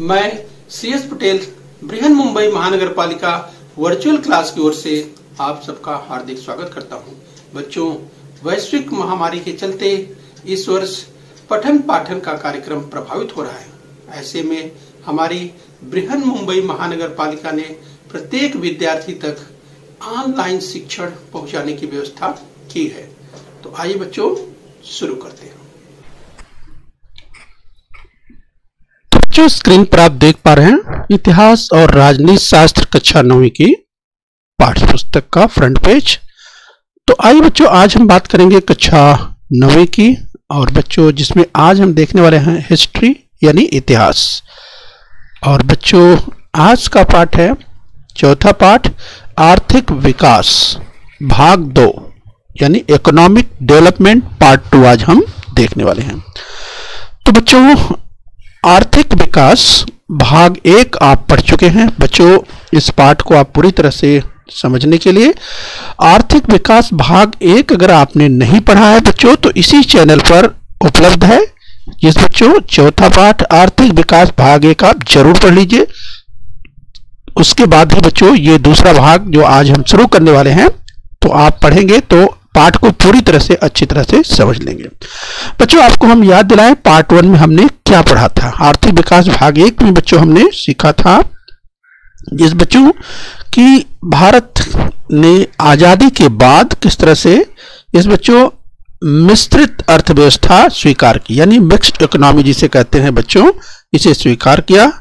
मैं CS पटेल बृहन मुंबई महानगर पालिका वर्चुअल क्लास की ओर से आप सबका हार्दिक स्वागत करता हूं। बच्चों, वैश्विक महामारी के चलते इस वर्ष पठन पाठन का कार्यक्रम प्रभावित हो रहा है। ऐसे में हमारी बृहन मुंबई महानगर पालिका ने प्रत्येक विद्यार्थी तक ऑनलाइन शिक्षण पहुंचाने की व्यवस्था की है। तो आइए बच्चों शुरू करते हैं। बच्चों, स्क्रीन पर आप देख पा रहे हैं इतिहास और राजनीति शास्त्र कक्षा 9वीं की पाठ्य पुस्तक का फ्रंट पेज। तो आइए बच्चों, आज हम बात करेंगे कक्षा 9वीं की, और बच्चों जिसमें आज हम देखने वाले हैं हिस्ट्री यानी इतिहास। और बच्चों आज का पाठ है चौथा पाठ, आर्थिक विकास भाग 2 यानी इकोनॉमिक डेवलपमेंट पार्ट 2 आज हम देखने वाले हैं। तो बच्चों आर्थिक विकास भाग 1 आप पढ़ चुके हैं। बच्चों इस पाठ को आप पूरी तरह से समझने के लिए आर्थिक विकास भाग 1 अगर आपने नहीं पढ़ा है बच्चों तो इसी चैनल पर उपलब्ध है। जिस बच्चों चौथा पाठ आर्थिक विकास भाग 1 आप जरूर पढ़ लीजिए। उसके बाद ही बच्चों ये दूसरा भाग जो आज हम शुरू करने वाले हैं तो आप पढ़ेंगे तो पाठ को पूरी तरह से अच्छी तरह से समझ लेंगे। बच्चों आपको हम याद दिलाएं पार्ट 1 में हमने क्या पढ़ा था। आर्थिक विकास भाग 1 में बच्चों हमने सीखा था जिस बच्चों कि भारत ने आजादी के बाद किस तरह से इस बच्चों मिश्रित अर्थव्यवस्था स्वीकार की, यानी मिक्स्ड इकोनॉमी जिसे कहते हैं बच्चों, इसे स्वीकार किया।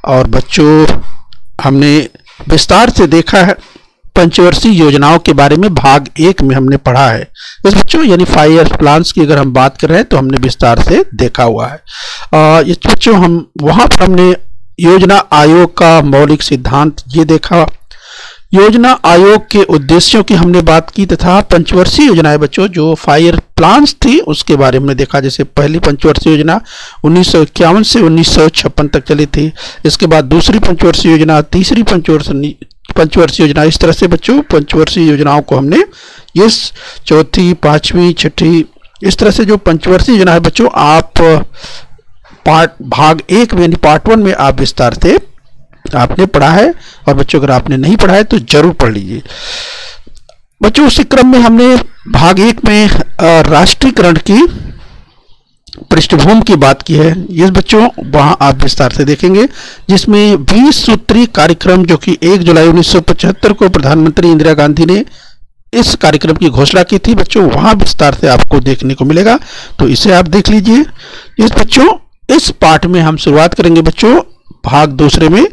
और बच्चों हमने विस्तार से देखा है पंचवर्षीय योजनाओं के बारे में भाग 1 में हमने पढ़ा है। इस बच्चों यानी 5 ईयर प्लान्स की अगर हम बात कर रहे हैं तो हमने विस्तार से देखा हुआ है। इस बच्चों हम वहां पर हमने योजना आयोग का मौलिक सिद्धांत ये देखा, योजना आयोग के उद्देश्यों की हमने बात की, तथा पंचवर्षीय योजनाएं बच्चों जो 5 ईयर प्लान्स थी उसके बारे में देखा। जैसे पहली पंचवर्षीय योजना 1951 से 1956 तक चली थी। इसके बाद दूसरी पंचवर्षीय योजना, तीसरी पंचवर्षीय योजना, इस तरह से बच्चों पंचवर्षीय योजनाओं को हमने इस चौथी, पांचवी, छठी, इस तरह से जो पंचवर्षीय योजना है बच्चों आप भाग 1 में यानी पार्ट 1 में आप विस्तार से आपने पढ़ा है। और बच्चों अगर आपने नहीं पढ़ा है तो जरूर पढ़ लीजिए। बच्चों उसी क्रम में हमने भाग 1 में राष्ट्रीयकरण की पृष्ठभूमि की बात की है। ये बच्चों वहां आप विस्तार से देखेंगे जिसमें 20 सूत्री कार्यक्रम जो कि 1 जुलाई 1975 को प्रधानमंत्री इंदिरा गांधी ने इस कार्यक्रम की घोषणा की थी बच्चों, वहां विस्तार से आपको देखने को मिलेगा। तो इसे आप देख लीजिए। इस बच्चों इस पाठ में हम शुरुआत करेंगे बच्चों भाग दूसरे में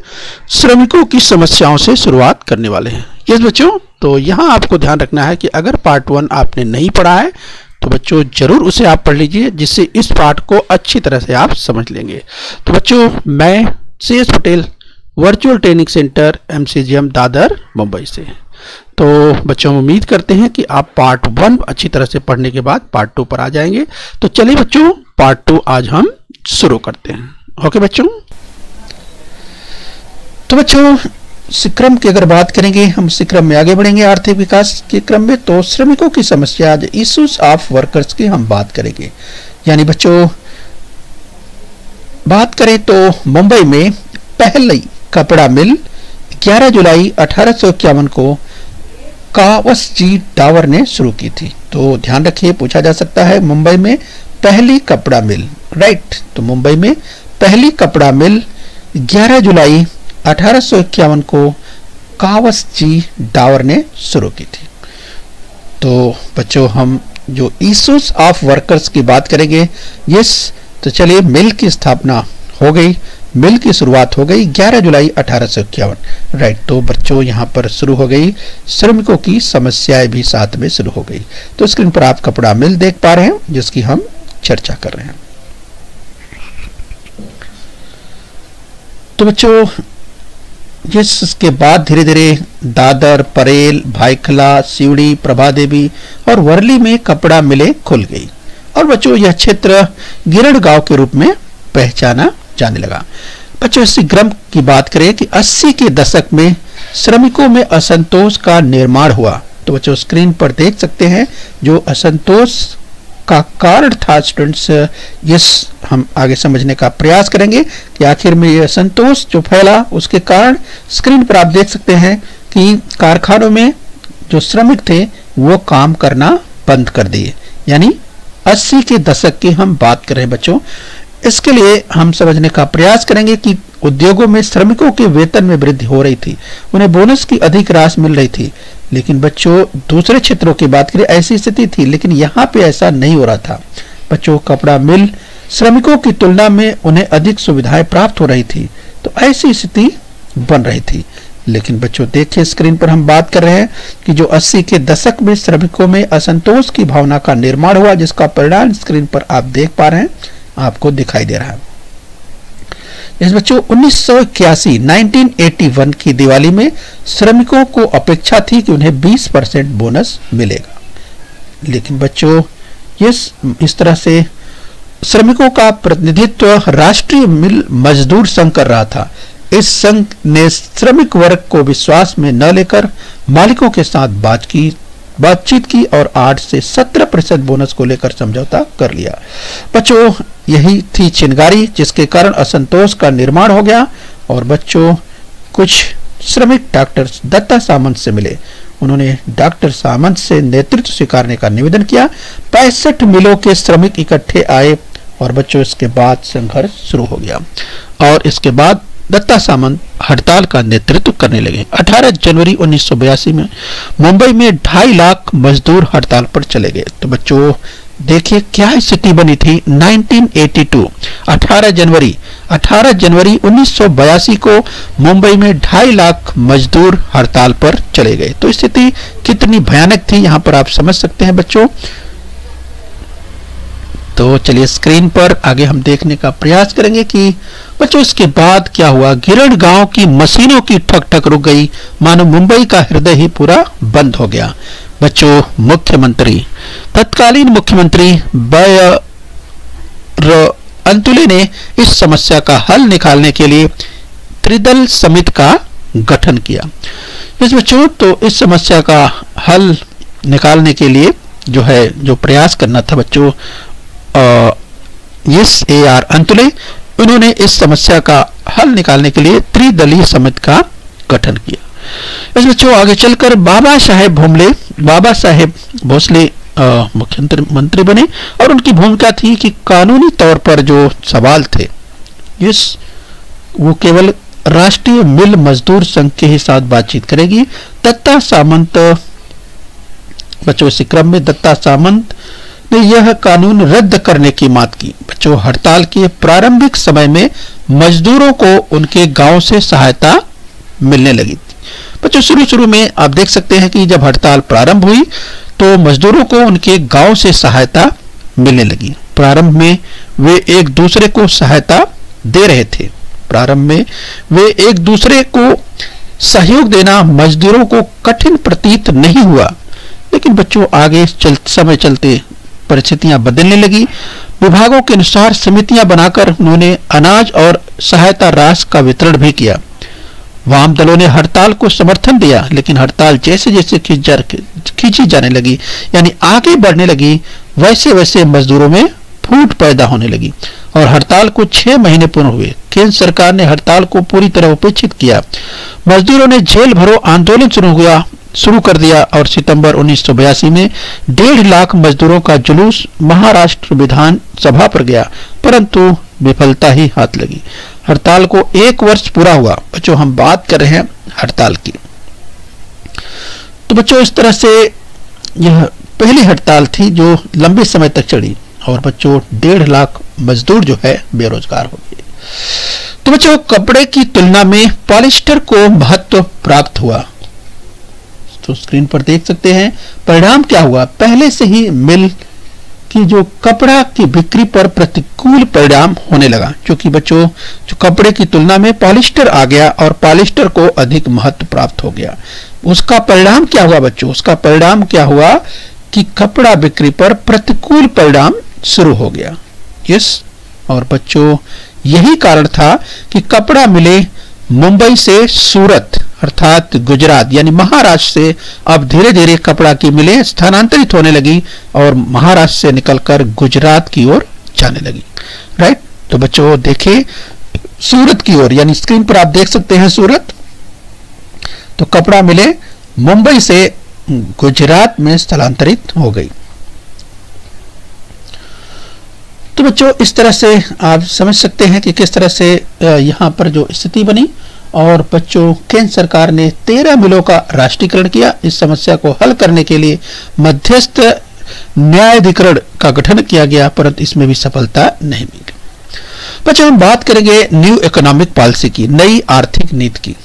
श्रमिकों की समस्याओं से शुरुआत करने वाले हैं। यस बच्चों, तो यहां आपको ध्यान रखना है कि अगर पार्ट 1 आपने नहीं पढ़ा है तो बच्चों जरूर उसे आप पढ़ लीजिए, जिससे इस पाठ को अच्छी तरह से आप समझ लेंगे। तो बच्चों मैं CS Patel virtual training centre MCGM Dadar Mumbai से। तो बच्चों उम्मीद करते हैं कि आप पार्ट 1 अच्छी तरह से पढ़ने के बाद पार्ट 2 पर आ जाएंगे। तो चलिए बच्चों पार्ट 2 आज हम शुरू करते हैं। ओके बच्चों, तो बच्चों क्रम की अगर बात करेंगे, हम इस क्रम में आगे बढ़ेंगे आर्थिक विकास के क्रम में। तो श्रमिकों की समस्या, इश्यूज ऑफ वर्कर्स की हम बात करेंगे। यानी बच्चों बात करें तो मुंबई में पहली कपड़ा मिल 11 जुलाई 1851 को कावसजी डावर ने शुरू की थी। तो ध्यान रखिए, पूछा जा सकता है मुंबई में पहली कपड़ा मिल, राइट। तो मुंबई में पहली कपड़ा मिल 11 जुलाई 1851 को कावसजी डावर ने शुरू की थी। तो बच्चों हम जो इश्यूज ऑफ वर्कर्स की बात करेंगे, यस। तो चलिए मिल की स्थापना हो गई, मिल की शुरुआत हो गई 11 जुलाई 1851, राइट। तो बच्चों यहाँ पर शुरू हो गई, श्रमिकों की समस्याएं भी साथ में शुरू हो गई। तो स्क्रीन पर आप कपड़ा मिल देख पा रहे हैं जिसकी हम चर्चा कर रहे हैं। तो बच्चों इसके बाद धीरे धीरे दादर, परेल, भाईखला, सिवड़ी, प्रभादेवी और वर्ली में कपड़ा मिलें खुल गई। और बच्चों यह क्षेत्र गिरण गांव के रूप में पहचाना जाने लगा। बच्चों इसी क्रम की बात करें कि 80 के दशक में श्रमिकों में असंतोष का निर्माण हुआ। तो बच्चों स्क्रीन पर देख सकते हैं जो असंतोष का कारण था स्टूडेंट्स, यस हम आगे समझने का प्रयास करेंगे कि आखिर में यह असंतोष जो फैला उसके कारण। स्क्रीन पर आप देख सकते हैं कि कारखानों में जो श्रमिक थे वो काम करना बंद कर दिए, यानी 80 के दशक की हम बात कर रहे हैं बच्चों। इसके लिए हम समझने का प्रयास करेंगे कि उद्योगों में श्रमिकों के वेतन में वृद्धि हो रही थी, उन्हें बोनस की अधिक राशि मिल रही थी, लेकिन बच्चों दूसरे क्षेत्रों की बात करें ऐसी स्थिति थी, लेकिन यहाँ पे ऐसा नहीं हो रहा था। बच्चों कपड़ा मिल श्रमिकों की तुलना में उन्हें अधिक सुविधाएं प्राप्त हो रही थी, तो ऐसी स्थिति बन रही थी। लेकिन बच्चों देखिए स्क्रीन पर हम बात कर रहे हैं कि जो 80 के दशक में श्रमिकों में असंतोष की भावना का निर्माण हुआ, जिसका परिणाम स्क्रीन पर आप देख पा रहे हैं, आपको दिखाई दे रहा है। इस बच्चों 1981 की दिवाली में श्रमिकों को अपेक्षा थी कि उन्हें 20% बोनस मिलेगा, लेकिन बच्चों इस तरह से श्रमिकों का प्रतिनिधित्व राष्ट्रीय मिल मजदूर संघ कर रहा था। इस संघ ने श्रमिक वर्ग को विश्वास में न लेकर मालिकों के साथ बातचीत की और 8 से 17% बोनस को लेकर समझौता कर लिया। बच्चों यही थी चिंगारी जिसके कारण असंतोष का निर्माण हो गया। और बच्चों कुछ श्रमिक डॉक्टर दत्ता सामंत से मिले, उन्होंने डॉक्टर सामंत से नेतृत्व स्वीकारने का निवेदन किया। 65 मिलों के श्रमिक इकट्ठे आए और बच्चों इसके बाद संघर्ष शुरू हो गया और इसके बाद दत्ता सामंत हड़ताल का नेतृत्व करने लगे। 18 जनवरी 1982 में मुंबई में 2.5 लाख मजदूर हड़ताल पर चले गए। तो बच्चों देखिए क्या स्थिति बनी थी 1982 18 जनवरी 1982 को मुंबई में 2.5 लाख मजदूर हड़ताल पर चले गए। तो स्थिति कितनी भयानक थी यहाँ पर आप समझ सकते हैं बच्चों। तो चलिए स्क्रीन पर आगे हम देखने का प्रयास करेंगे कि बच्चों इसके बाद क्या हुआ। गिरण गांव की मशीनों की ठक ठक रुक गई, मानो मुंबई का हृदय ही पूरा बंद हो गया। बच्चों तत्कालीन मुख्यमंत्री अंतुले ने इस समस्या का हल निकालने के लिए त्रिदल समिति का गठन किया। इस बच्चों तो इस समस्या का हल निकालने के लिए जो प्रयास करना था बच्चों, AR अंतुले, उन्होंने इस समस्या का हल निकालने के लिए त्रिदलीय समिति का गठन किया। इस बच्चों आगे चलकर बाबा साहेब भोसले मुख्यमंत्री बने और उनकी भूमिका थी कि कानूनी तौर पर जो सवाल थे वो केवल राष्ट्रीय मिल मजदूर संघ के ही साथ बातचीत करेगी। दत्ता सामंत बच्चों इसी क्रम में दत्ता सामंत ने यह कानून रद्द करने की मांग की। बच्चों हड़ताल के प्रारंभिक समय में मजदूरों को उनके गांव से सहायता मिलने लगी थी। बच्चों शुरू में आप देख सकते हैं कि जब हड़ताल प्रारंभ हुई तो मजदूरों को उनके गांव से सहायता मिलने लगी। प्रारंभ में वे एक दूसरे को सहायता दे रहे थे। प्रारंभ में वे एक दूसरे को सहयोग देना मजदूरों को कठिन प्रतीत नहीं हुआ, लेकिन बच्चों आगे समय चलते परिस्थितियां बदलने लगी। विभागों के अनुसार समितियां बनाकर उन्होंने अनाज और सहायता राशि का वितरण भी किया। वाम दलों ने हड़ताल को समर्थन दिया, लेकिन हड़ताल जैसे जैसे खींची जाने लगी यानी आगे बढ़ने लगी, वैसे वैसे मजदूरों में फूट पैदा होने लगी और हड़ताल को 6 महीने पूर्ण हुए। केंद्र सरकार ने हड़ताल को पूरी तरह उपेक्षित किया। मजदूरों ने जेल भरो आंदोलन शुरू कर दिया और सितंबर 1982 में 1.5 लाख मजदूरों का जुलूस महाराष्ट्र विधान सभा पर गया, परंतु विफलता ही हाथ लगी। हड़ताल को 1 वर्ष पूरा हुआ। बच्चों हम बात कर रहे हैं हड़ताल की। तो बच्चों इस तरह से यह पहली हड़ताल थी जो लंबे समय तक चली और बच्चों 1.5 लाख मजदूर जो है बेरोजगार हो गए। तो बच्चों कपड़े की तुलना में पॉलिस्टर को महत्व प्राप्त हुआ। तो स्क्रीन पर देख सकते हैं परिणाम क्या हुआ। पहले से ही मिल की जो कपड़ा की बिक्री पर प्रतिकूल परिणाम होने लगा, क्योंकि बच्चों जो कपड़े की तुलना में पॉलिस्टर आ गया और पॉलिस्टर को अधिक महत्व प्राप्त हो गया। उसका परिणाम क्या हुआ बच्चों? उसका परिणाम क्या हुआ कि कपड़ा बिक्री पर प्रतिकूल परिणाम शुरू हो गया। और बच्चों यही कारण था कि कपड़ा मिले मुंबई से सूरत अर्थात गुजरात यानी महाराष्ट्र से अब धीरे धीरे कपड़ा की मिलें स्थानांतरित होने लगी और महाराष्ट्र से निकलकर गुजरात की ओर जाने लगी। राइट, तो बच्चों देखिए सूरत की ओर, यानी स्क्रीन पर आप देख सकते हैं सूरत, तो कपड़ा मिले मुंबई से गुजरात में स्थलांतरित हो गई। तो बच्चों इस तरह से आप समझ सकते हैं कि किस तरह से यहाँ पर जो स्थिति बनी। और बच्चों केंद्र सरकार ने 13 मिलों का राष्ट्रीयकरण किया। इस समस्या को हल करने के लिए मध्यस्थ न्यायाधिकरण का गठन किया गया, परंतु इसमें भी सफलता नहीं मिली। बच्चों हम बात करेंगे न्यू इकोनॉमिक पॉलिसी की, नई आर्थिक नीति की।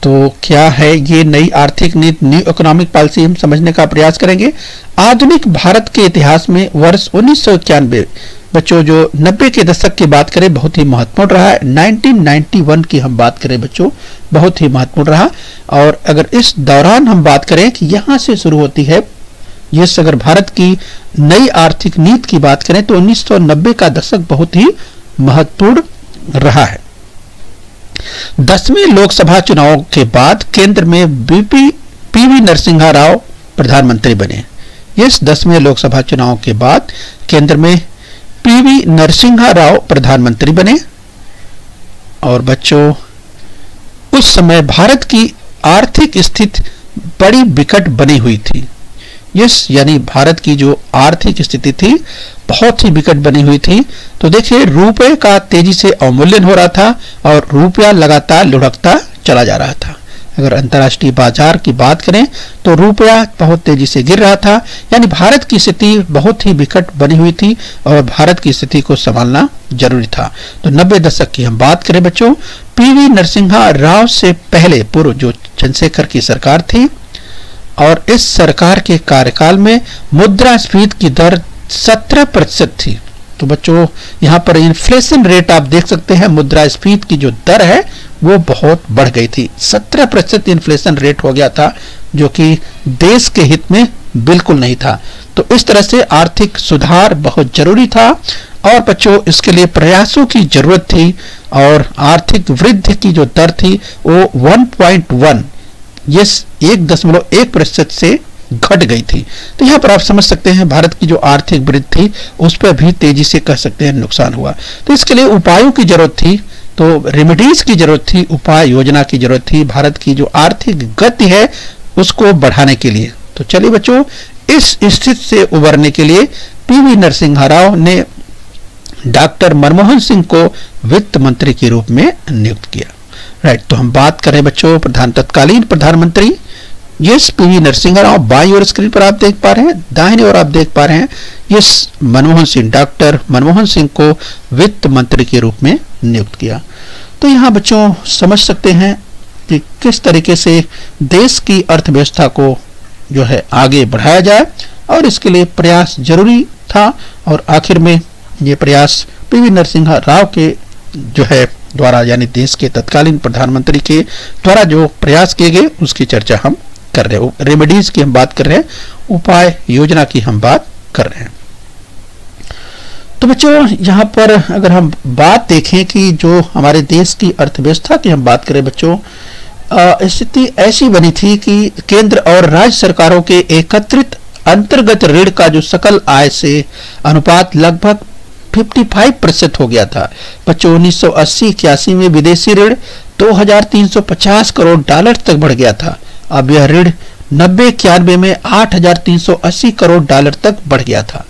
तो क्या है ये नई आर्थिक नीति, न्यू इकोनॉमिक पॉलिसी, हम समझने का प्रयास करेंगे। आधुनिक भारत के इतिहास में वर्ष 1991 बच्चों जो 90 के दशक की बात करें बहुत ही महत्वपूर्ण रहा है। 1991 की हम बात करें बच्चों बहुत ही महत्वपूर्ण रहा। और अगर इस दौरान हम बात करें कि यहां से शुरू होती है, यस अगर भारत की नई आर्थिक नीति की बात करें तो 1990 का दशक बहुत ही महत्वपूर्ण रहा है। 10वें लोकसभा चुनाव के बाद केंद्र में पीवी नरसिम्हा राव प्रधानमंत्री बने। यस 10वें लोकसभा चुनाव के बाद केंद्र में पीवी नरसिम्हा राव प्रधानमंत्री बने। और बच्चों उस समय भारत की आर्थिक स्थिति बड़ी विकट बनी हुई थी। यस यानी भारत की जो आर्थिक स्थिति थी बहुत ही विकट बनी हुई थी। तो देखिए रुपए का तेजी से अवमूल्यन हो रहा था और रुपया लगातार लुढ़कता चला जा रहा था। अगर अंतर्राष्ट्रीय बाजार की बात करें तो रुपया बहुत तेजी से गिर रहा था, यानी भारत की स्थिति बहुत ही विकट बनी हुई थी और भारत की स्थिति को संभालना जरूरी था। तो 90 दशक की हम बात करें बच्चों, पीवी नरसिम्हा राव से पहले पूर्व जो चंद्रशेखर की सरकार थी और इस सरकार के कार्यकाल में मुद्रास्फीति की दर 17% थी। तो बच्चों यहाँ पर इन्फ्लेशन रेट आप देख सकते हैं, मुद्रास्फीति की जो दर है वो बहुत बढ़ गई थी। 17% इन्फ्लेशन रेट हो गया था, जो कि देश के हित में बिल्कुल नहीं था। तो इस तरह से आर्थिक सुधार बहुत जरूरी था और बच्चों इसके लिए प्रयासों की जरूरत थी। और आर्थिक वृद्धि की जो दर थी वो 1.1 यस 1.1% से घट गई थी। तो यहाँ पर आप समझ सकते हैं भारत की जो आर्थिक वृद्धि थी उस पर भी तेजी से कह सकते हैं नुकसान हुआ। तो इसके लिए उपायों की जरूरत थी, तो रेमेडीज की जरूरत थी, उपाय योजना की जरूरत थी भारत की जो आर्थिक गति है उसको बढ़ाने के लिए। तो चलिए बच्चों इस स्थिति से उबरने के लिए पीवी नरसिम्हा राव ने डॉक्टर मनमोहन सिंह को वित्त मंत्री के रूप में नियुक्त किया। राइट, तो हम बात करें बच्चों तत्कालीन प्रधानमंत्री यस पीवी नरसिम्हा राव, बाईं ओर स्क्रीन पर आप देख पा रहे हैं, दाहिने ओर आप देख पा रहे हैं यस मनमोहन सिंह, डॉक्टर मनमोहन सिंह को वित्त मंत्री के रूप में नियुक्त किया। तो यहाँ बच्चों समझ सकते हैं कि किस तरीके से देश की अर्थव्यवस्था को जो है आगे बढ़ाया जाए और इसके लिए प्रयास जरूरी था। और आखिर में ये प्रयास पीवी नरसिम्हा राव के जो है द्वारा, यानी देश के तत्कालीन प्रधानमंत्री के द्वारा जो प्रयास किए गए उसकी चर्चा हम कर रहे हैं। रेमेडीज की हम बात कर रहे हैं, उपाय योजना की हम बात कर रहे हैं। तो बच्चों यहाँ पर अगर हम बात देखें कि जो हमारे देश की अर्थव्यवस्था की हम बात करें बच्चों, स्थिति ऐसी बनी थी कि केंद्र और राज्य सरकारों के एकत्रित अंतर्गत ऋण का जो सकल आय से अनुपात लगभग 55% हो गया था। बच्चों 1980-81 में विदेशी ऋण 2350 करोड़ डॉलर तक बढ़ गया था। अब यह ऋण 90-91 में 8380 करोड़ डॉलर तक बढ़ गया था।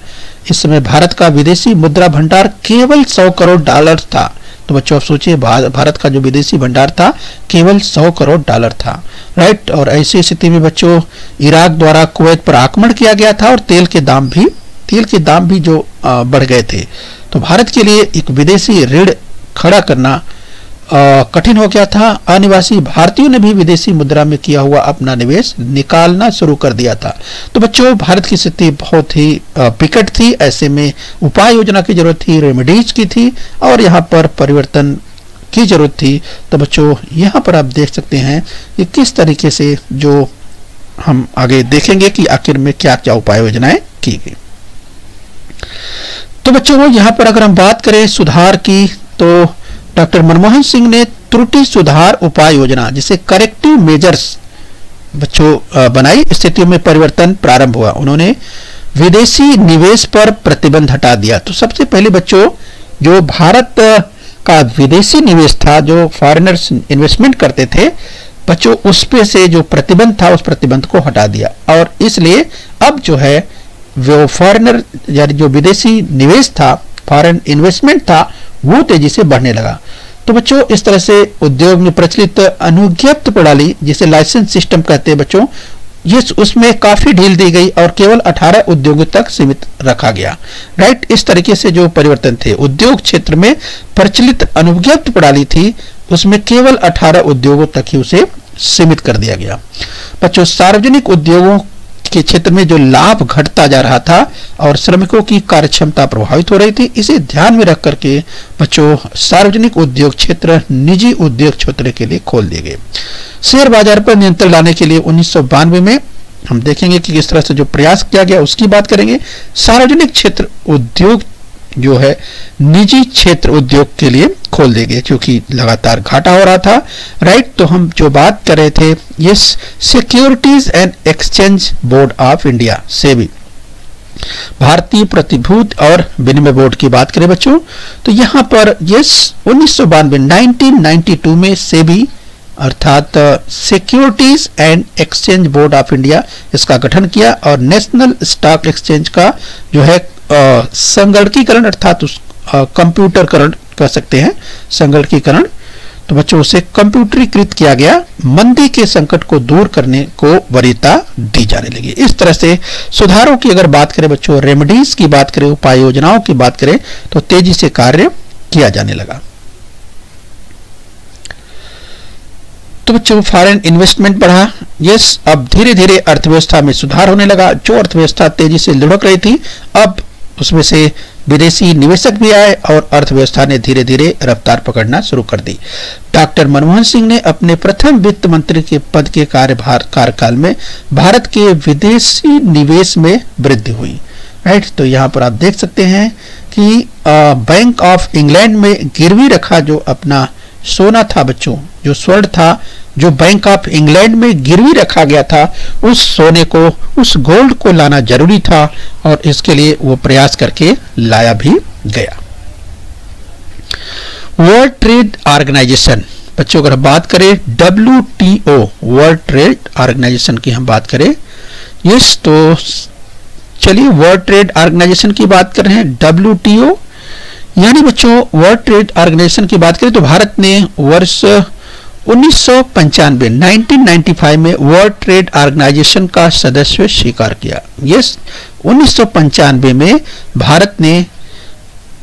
इस समय भारत का विदेशी मुद्रा भंडार केवल 100 करोड़ डॉलर था। तो बच्चों आप सोचिए भारत का जो विदेशी भंडार था केवल 100 करोड़ डॉलर था। राइट, और ऐसी स्थिति में बच्चों इराक द्वारा कुवैत पर आक्रमण किया गया था और तेल के दाम भी जो बढ़ गए थे। तो भारत के लिए एक विदेशी ऋण खड़ा करना कठिन हो गया था। अनिवासी भारतीयों ने भी विदेशी मुद्रा में किया हुआ अपना निवेश निकालना शुरू कर दिया था। तो बच्चों भारत की स्थिति बहुत ही विकट थी। ऐसे में उपाय योजना की जरूरत थी, रेमेडीज की थी और यहाँ पर परिवर्तन की जरूरत थी। तो बच्चों यहाँ पर आप देख सकते हैं कि किस तरीके से जो हम आगे देखेंगे कि आखिर में क्या क्या उपाय योजनाएं की गई। तो बच्चों यहाँ पर अगर हम बात करें सुधार की, तो डॉक्टर मनमोहन सिंह ने त्रुटि सुधार उपाय योजना जिसे करेक्टिव मेजर्स बच्चों बनाई, स्थितियों में परिवर्तन प्रारंभ हुआ। उन्होंने विदेशी निवेश पर प्रतिबंध हटा दिया। तो सबसे पहले बच्चों जो भारत का विदेशी निवेश था, जो फॉरेनर्स इन्वेस्टमेंट करते थे बच्चों, उस पे से जो प्रतिबंध था उस प्रतिबंध को हटा दिया, और इसलिए अब जो है वो फॉरेनर यानी जो विदेशी निवेश था, फॉरेन इन्वेस्टमेंट था, वो तेजी से बढ़ने लगा। तो बच्चों इस तरह से उद्योग में प्रचलित अनुज्ञप्त प्रणाली जिसे लाइसेंस सिस्टम कहते हैं बच्चों, ये उसमें काफी ढील दी गई और केवल 18 उद्योगों तक सीमित रखा गया। राइट, इस तरीके से जो परिवर्तन थे, उद्योग क्षेत्र में प्रचलित अनुज्ञप्त प्रणाली थी उसमें केवल 18 उद्योगों तक ही उसे सीमित कर दिया गया। बच्चों सार्वजनिक उद्योगों के क्षेत्र में जो लाभ घटता जा रहा था और श्रमिकों की कार्यक्षमता प्रभावित हो रही थी, इसे ध्यान में रख करके बच्चों सार्वजनिक उद्योग क्षेत्र निजी उद्योग क्षेत्र के लिए खोल दिए गए। शेयर बाजार पर नियंत्रण लाने के लिए 1992 में हम देखेंगे कि किस तरह से जो प्रयास किया गया उसकी बात करेंगे। सार्वजनिक क्षेत्र उद्योग जो है निजी क्षेत्र उद्योग के लिए खोल दिए गए क्योंकि लगातार घाटा हो रहा था। राइट, तो हम जो बात कर रहे थे ये securities and exchange board of India, SEBI, भारतीय प्रतिभूति और विनिमय बोर्ड की बात करें बच्चों, तो यहां पर ये 1992 में सेबी अर्थात securities and exchange board of India इसका गठन किया और नेशनल स्टॉक एक्सचेंज का जो है संगणकीकरण अर्थात कंप्यूटरकरण कह सकते हैं, संगणकीकरण, तो बच्चों उसे कंप्यूटरीकृत किया गया। मंदी के संकट को दूर करने को वरीयता दी जाने लगी। इस तरह से सुधारों की अगर बात करें बच्चों, रेमेडीज की बात करें, उपाय योजनाओं की बात करें तो तेजी से कार्य किया जाने लगा। तो बच्चों फॉरेन इन्वेस्टमेंट बढ़ा, यस, अब धीरे धीरे अर्थव्यवस्था में सुधार होने लगा। जो अर्थव्यवस्था तेजी से लुढ़क रही थी अब उसमें से विदेशी निवेशक भी आए और अर्थव्यवस्था ने धीरे धीरे रफ्तार पकड़ना शुरू कर दी। डॉक्टर मनमोहन सिंह ने अपने प्रथम वित्त मंत्री के पद के कार्यकाल में भारत के विदेशी निवेश में वृद्धि हुई। राइट, तो यहाँ पर आप देख सकते हैं कि बैंक ऑफ इंग्लैंड में गिरवी रखा जो अपना सोना था बच्चों, जो स्वर्ण था, जो बैंक ऑफ इंग्लैंड में गिरवी रखा गया था, उस सोने को, उस गोल्ड को लाना जरूरी था और इसके लिए वो प्रयास करके लाया भी गया। वर्ल्ड ट्रेड ऑर्गेनाइजेशन बच्चों अगर बात करें WTO, वर्ल्ड ट्रेड ऑर्गेनाइजेशन की हम बात करें, यस, तो चलिए वर्ल्ड ट्रेड ऑर्गेनाइजेशन की बात कर रहे हैं। WTO यानी बच्चों वर्ल्ड ट्रेड ऑर्गेनाइजेशन की बात करें तो भारत ने वर्ष 1995 में वर्ल्ड ट्रेड ऑर्गेनाइजेशन का सदस्य स्वीकार किया। यस, 1995 में भारत ने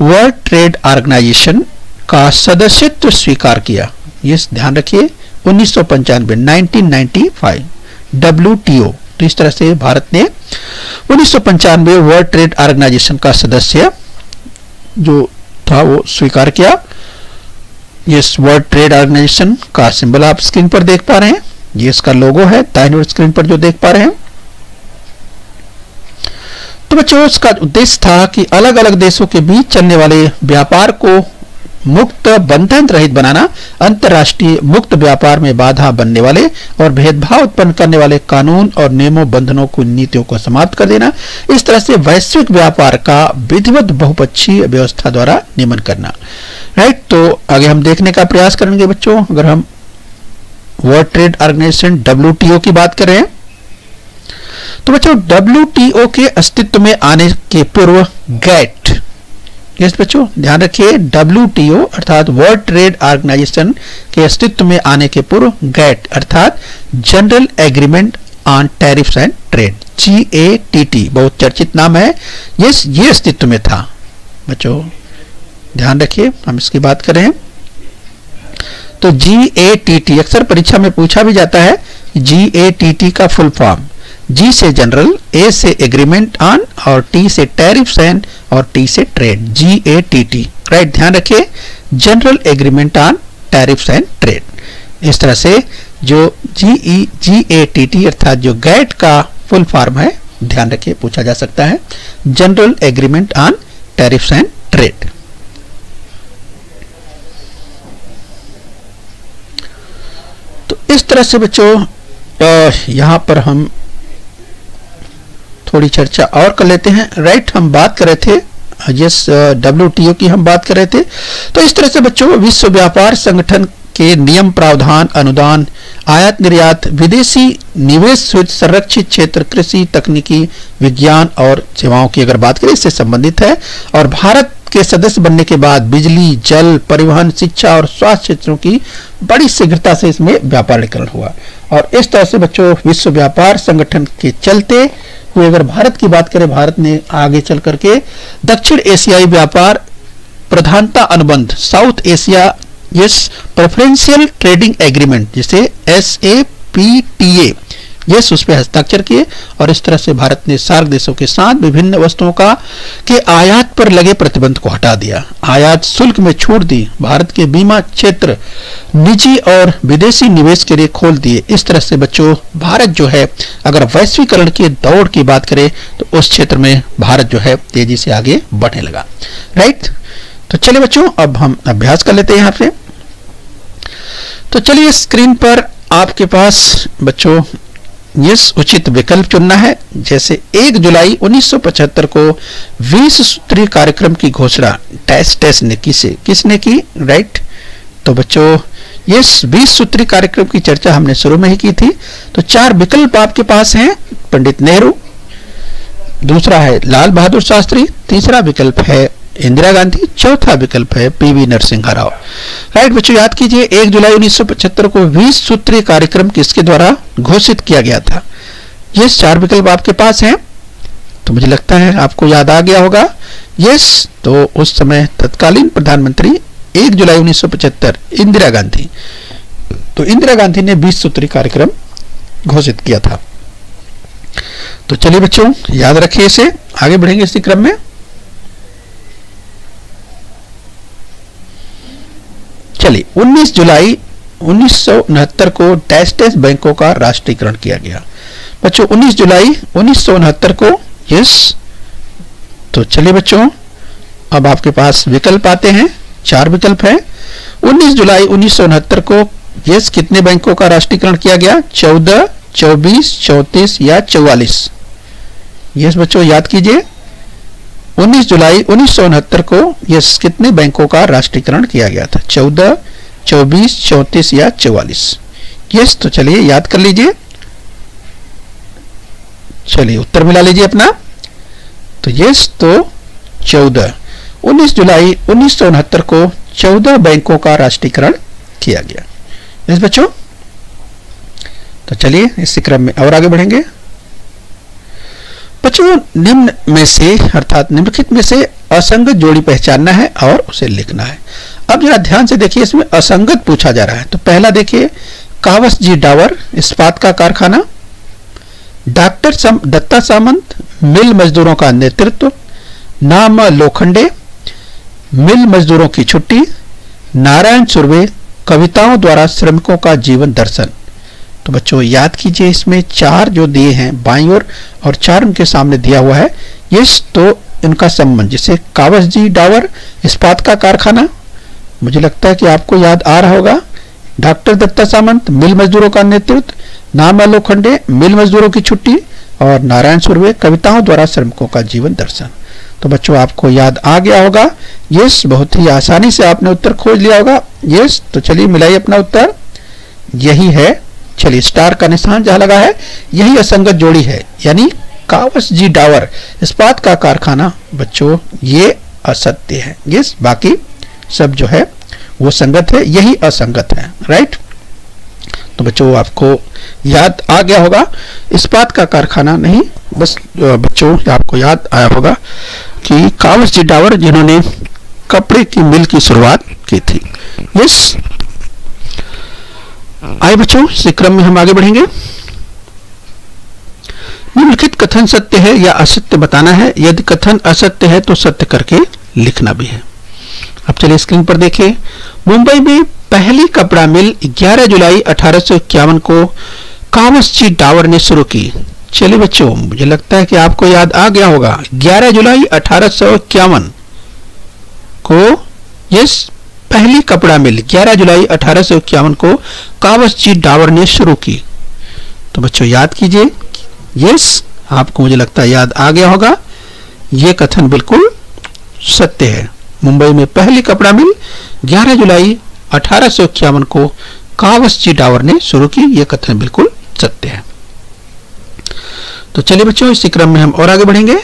वर्ल्ड ट्रेड ऑर्गेनाइजेशन का सदस्यत्व स्वीकार किया। यस, ध्यान रखिए 1995 WTO। तो इस तरह से भारत ने 1995 वर्ल्ड ट्रेड ऑर्गेनाइजेशन का सदस्य जो था वो स्वीकार किया। इस वर्ल्ड ट्रेड ऑर्गेनाइजेशन का सिंबल आप स्क्रीन पर देख पा रहे हैं, ये इसका लोगो है दाहिनी ओर स्क्रीन पर जो देख पा रहे हैं। तो बच्चों उसका उद्देश्य था कि अलग अलग देशों के बीच चलने वाले व्यापार को मुक्त बंधन रहित बनाना, अंतर्राष्ट्रीय मुक्त व्यापार में बाधा बनने वाले और भेदभाव उत्पन्न करने वाले कानून और नियमों, बंधनों को, नीतियों को समाप्त कर देना, इस तरह से वैश्विक व्यापार का विधिवत बहुपक्षीय व्यवस्था द्वारा नियमन करना। राइट, तो आगे हम देखने का प्रयास करेंगे बच्चों। अगर हम वर्ल्ड ट्रेड ऑर्गेनाइजेशन WTO की बात कर रहे हैं तो बच्चों WTO के अस्तित्व में आने के पूर्व GATT, यस बच्चों ध्यान रखिए, WTO अर्थात वर्ल्ड ट्रेड ऑर्गेनाइजेशन के अस्तित्व में आने के पूर्व GATT अर्थात general agreement on tariffs and trade, GATT बहुत चर्चित नाम है। यस, ये अस्तित्व में था बच्चों, ध्यान रखिए हम इसकी बात करें तो GATT अक्सर परीक्षा में पूछा भी जाता है। GATT का फुल फॉर्म, G से जनरल, A से एग्रीमेंट ऑन और T से टैरिफ्स एंड और T से ट्रेड, GATT। राइट, ध्यान रखिए general agreement on tariffs and trade. इस तरह से जो GATT अर्थात जो GATT का फुल फॉर्म है, ध्यान रखिए पूछा जा सकता है, general agreement on tariffs and trade. इस तरह से बच्चों यहाँ पर हम थोड़ी चर्चा और कर लेते हैं। राइट, हम बात कर रहे थे WTO की हम बात कर रहे थे। तो इस तरह से बच्चों विश्व व्यापार संगठन के नियम, प्रावधान, अनुदान, आयात निर्यात, विदेशी निवेश, संरक्षित क्षेत्र, कृषि, तकनीकी, विज्ञान और सेवाओं की अगर बात करें इससे संबंधित है। और भारत के सदस्य बनने के बाद बिजली, जल, परिवहन, शिक्षा और स्वास्थ्य क्षेत्रों की बड़ी शीघ्रता से इसमें व्यापारीकरण हुआ। और इस तरह से बच्चों विश्व व्यापार संगठन के चलते हुए अगर भारत की बात करें, भारत ने आगे चल करके दक्षिण एशियाई व्यापार प्रधानता अनुबंध, south Asia preferential trading agreement, जिसे SAPTA उस पर हस्ताक्षर किए। और इस तरह से भारत ने सार्क देशों के साथ विभिन्न वस्तुओं के आयात पर लगे प्रतिबंध को हटा दिया, आयात शुल्क में छूट दी, भारत के बीमा क्षेत्र निजी और विदेशी निवेश के लिए खोल दिए। इस तरह से बच्चों भारत जो है अगर वैश्वीकरण की दौड़ की बात करें तो उस क्षेत्र में भारत जो है तेजी से आगे बढ़ने लगा। राइट, तो चलिए बच्चों अब हम अभ्यास कर लेते हैं यहाँ पे। तो चलिए स्क्रीन पर आपके पास बच्चों उचित विकल्प चुनना है। जैसे 1 जुलाई 1975 को 20 सूत्रीय कार्यक्रम की घोषणा टेस्ट ने किसने की? राइट, तो बच्चों 20 सूत्रीय कार्यक्रम की चर्चा हमने शुरू में ही की थी। तो 4 विकल्प आपके पास हैं, पंडित नेहरू, दूसरा है लाल बहादुर शास्त्री, तीसरा विकल्प है इंदिरा गांधी, चौथा विकल्प है PV नरसिम्हा राव। राइट बच्चों, याद कीजिए 1 जुलाई 1975 को 20 सूत्रीय कार्यक्रम किसके द्वारा घोषित किया गया था? ये 4 विकल्प आपके पास हैं, तो मुझे लगता है आपको याद आ गया होगा। तो उस समय तत्कालीन प्रधानमंत्री 1 जुलाई 1975 इंदिरा गांधी, तो इंदिरा गांधी ने 20 सूत्रीय कार्यक्रम घोषित किया था। तो चलिए बच्चों याद रखिए इसे, आगे बढ़ेंगे इसी क्रम में। चलिए 19 जुलाई 1969 को डैश बैंकों का राष्ट्रीयकरण किया गया। बच्चों 19 जुलाई 1969 को तो चलिए बच्चों अब आपके पास विकल्प आते हैं, 4 विकल्प हैं। 19 जुलाई 1969 को कितने बैंकों का राष्ट्रीयकरण किया गया? 14, 24, 34 या 44? बच्चों याद कीजिए 19 जुलाई 1969 को कितने बैंकों का राष्ट्रीयकरण किया गया था? 14, 24, 34 या 44? तो चलिए याद कर लीजिए, चलिए उत्तर मिला लीजिए अपना। तो तो 14, 19 जुलाई 1969 को 14 बैंकों का राष्ट्रीयकरण किया गया। बच्चों, तो चलिए इसी क्रम में और आगे बढ़ेंगे। बच्चों निम्न में से अर्थात निम्नलिखित में से असंगत जोड़ी पहचानना है और उसे लिखना है। अब जरा ध्यान से देखिए, इसमें असंगत पूछा जा रहा है। तो पहला देखिए, कावस जी डावर इस्पात का कारखाना, डॉक्टर दत्ता सामंत मिल मजदूरों का नेतृत्व, नाम लोखंडे मिल मजदूरों की छुट्टी, नारायण सुर्वे कविताओं द्वारा श्रमिकों का जीवन दर्शन। तो बच्चों याद कीजिए इसमें 4 जो दिए हैं बाईं ओर और 4 उनके सामने दिया हुआ है। तो इनका संबंध, जैसे कावस जी डावर इस्पात का कारखाना, मुझे लगता है कि आपको याद आ रहा होगा। डॉक्टर दत्ता सामंत मिल मजदूरों का नेतृत्व, नाम लोखंडे मिल मजदूरों की छुट्टी और नारायण सुर्वे कविताओं द्वारा श्रमिकों का जीवन दर्शन। तो बच्चों आपको याद आ गया होगा। बहुत ही आसानी से आपने उत्तर खोज लिया होगा। तो चलिए मिलाइए अपना उत्तर, यही है। चलिए स्टार का निशान जहां लगा है यही असंगत जोड़ी है, यानी कावस जी डावर इस्पात का कारखाना बच्चों ये असत्य है। बाकी सब जो है वो संगत है, यही असंगत है। राइट, तो बच्चों आपको याद आ गया होगा। इस्पात का कारखाना नहीं, बस बच्चों आपको याद आया होगा कि कावस जी डावर जिन्होंने कपड़े की मिल की शुरुआत की थी। आइए बच्चों इस क्रम में हम आगे बढ़ेंगे। निम्नलिखित कथन सत्य है या असत्य बताना है। यदि कथन असत्य है तो सत्य करके लिखना भी है। अब चलिए स्क्रीन पर देखिए, मुंबई में पहली कपड़ा मिल 11 जुलाई 1851 को कावस जी डावर ने शुरू की। चलिए बच्चों मुझे लगता है कि आपको याद आ गया होगा, 11 जुलाई 1851 को पहली कपड़ा मिल 11 जुलाई 1851 को कावसजी डावर ने शुरू की। तो बच्चों याद कीजिए। यस, आपको मुझे लगता है याद आ गया होगा। यह कथन बिल्कुल सत्य है। मुंबई में पहली कपड़ा मिल 11 जुलाई 1851 को कावसजी डावर ने शुरू की। यह कथन बिल्कुल सत्य है। तो चलिए बच्चों, इसी क्रम में हम और आगे बढ़ेंगे।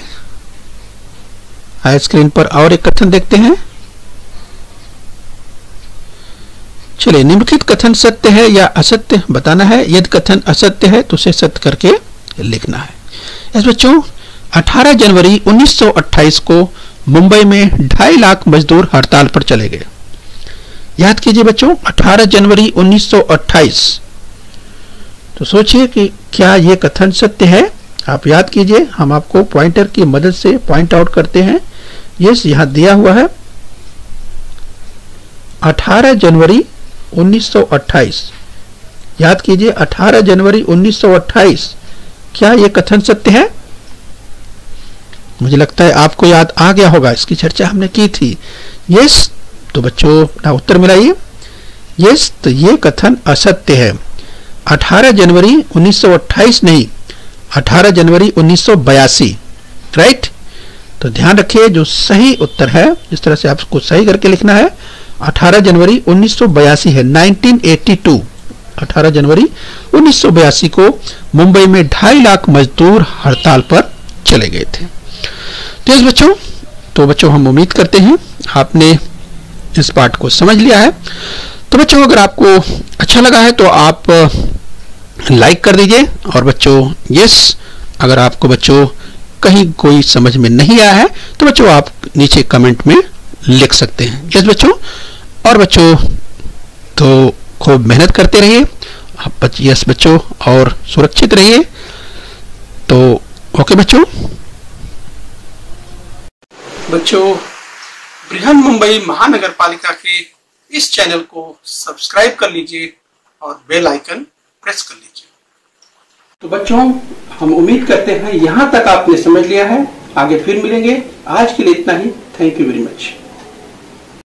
आइए स्क्रीन पर और एक कथन देखते हैं। चलिए, निम्नलिखित कथन सत्य है या असत्य बताना है। यदि कथन असत्य है तो उसे सत्य करके लिखना है। इस बच्चों, 18 जनवरी 1928 को मुंबई में 2.5 लाख मजदूर हड़ताल पर चले गए। याद कीजिए बच्चों, 18 जनवरी 1928। तो सोचिए कि क्या यह कथन सत्य है। आप याद कीजिए, हम आपको पॉइंटर की मदद से पॉइंट आउट करते हैं। यस, यहां दिया हुआ है 18 जनवरी 1928। याद कीजिए, 18 जनवरी 1928। क्या यह कथन सत्य है? मुझे लगता है आपको याद आ गया होगा, इसकी चर्चा हमने की थी। यस, तो बच्चों अपना उत्तर मिलाइए। यस, तो यह कथन असत्य है। 18 जनवरी 1928 नहीं, 18 जनवरी 1982। राइट। तो ध्यान रखिए, जो सही उत्तर है, इस तरह से आपको सही करके लिखना है। 18 जनवरी 1982 है, 1982। 18 जनवरी 1982 को मुंबई में 2.5 लाख मजदूर हड़ताल पर चले गए थे। तो बच्चों हम उम्मीद करते हैं आपने इस पाठ को समझ लिया है। तो बच्चों, अगर आपको अच्छा लगा है तो आप लाइक कर दीजिए। और बच्चों यस, अगर आपको बच्चों कहीं कोई समझ में नहीं आया है तो बच्चों आप नीचे कमेंट में लिख सकते हैं। यस बच्चों, और बच्चों तो खूब मेहनत करते रहिए। यस बच्चों, और सुरक्षित रहिए। तो ओके बच्चों। बृहन मुंबई महानगर पालिका के इस चैनल को सब्सक्राइब कर लीजिए और बेल आइकन प्रेस कर लीजिए। तो बच्चों, हम उम्मीद करते हैं यहां तक आपने समझ लिया है। आगे फिर मिलेंगे। आज के लिए इतना ही। Thank you very much.